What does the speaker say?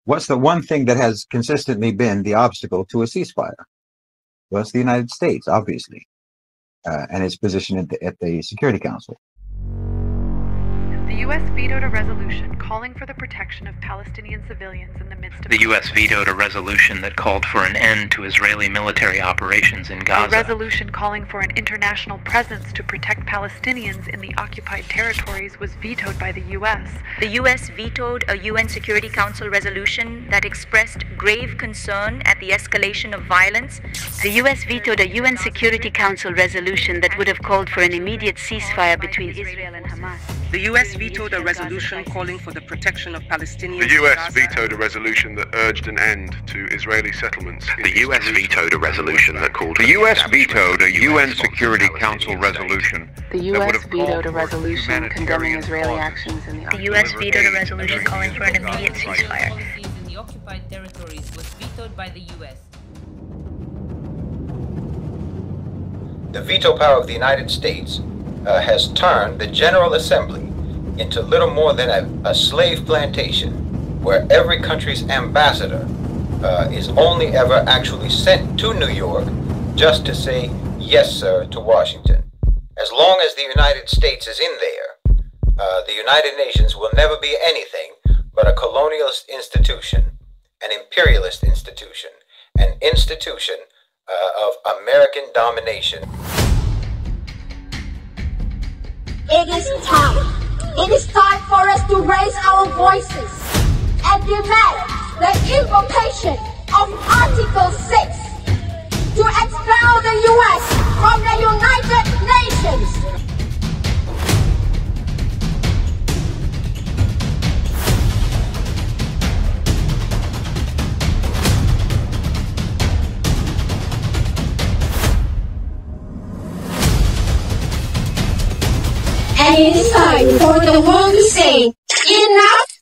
What's the one thing that has consistently been the obstacle to a ceasefire? Well, it's the United States, obviously, and its position at the Security Council. The U.S. vetoed a resolution calling for the protection of Palestinian civilians in the midst of... The U.S. vetoed a resolution that called for an end to Israeli military operations in Gaza. A resolution calling for an international presence to protect Palestinians in the occupied territories was vetoed by the U.S. The U.S. vetoed a UN Security Council resolution that expressed grave concern at the escalation of violence. The U.S. vetoed a UN Security Council resolution that would have called for an immediate ceasefire between Israel and Hamas. The U.S. vetoed a resolution calling for the protection of Palestinians. The U.S. vetoed a resolution that urged an end to Israeli settlements. The U.S. vetoed a resolution that called for the U.S. vetoed a UN Security Council resolution. The U.S. vetoed a resolution condemning Israeli actions in the... The U.S. vetoed a resolution calling for an immediate ceasefire. In the occupied territories was vetoed by the U.S. The veto power of the United States has turned the General Assembly into little more than a slave plantation, where every country's ambassador is only ever actually sent to New York just to say yes sir to Washington. As long as the United States is in there, the United Nations will never be anything but a colonialist institution, an imperialist institution, an institution of American domination. It is time. It is time for us to raise our voices and demand the invocation of Article 6 to expel the U.S. from the United Nations. And it is time for the world to say, enough